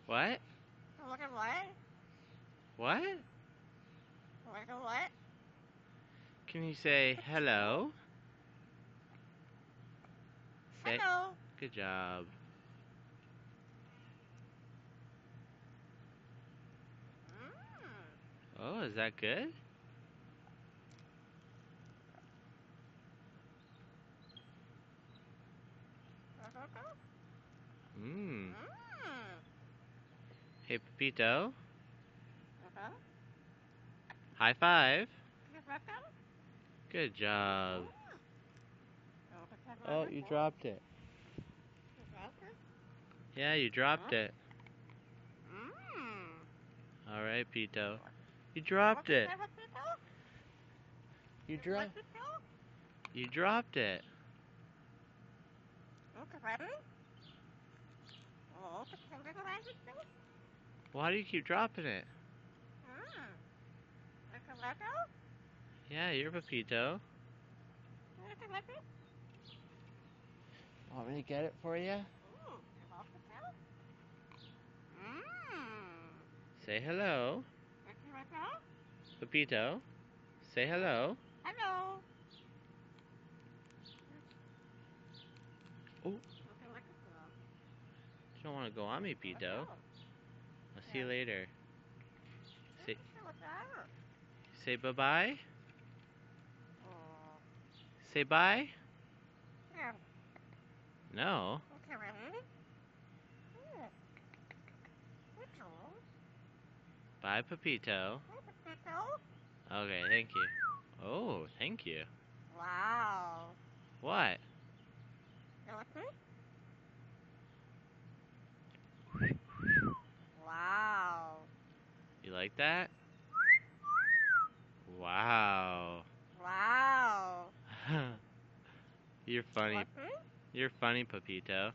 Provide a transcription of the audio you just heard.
What? What? Can you say hello? Say, Hello. good job. Oh, is that good? Mmm. Hey, Pepito. High five. Good job. Oh, you dropped it. Yeah, you dropped it. Alright, Pito. You dropped it. You dropped You dropped it. Why do you keep dropping it? Yeah, you're Pepito. Want me to get it for you? Say hello. Pepito. Say hello. Hello. Oh, you don't want to go on me, Pito. I'll see you later. Say bye-bye. Say bye. No. Bye, Pepito. Okay, thank you. Oh, thank you. Wow. What? Wow. You like that? Wow. Wow. You're funny. You're funny, Pepito.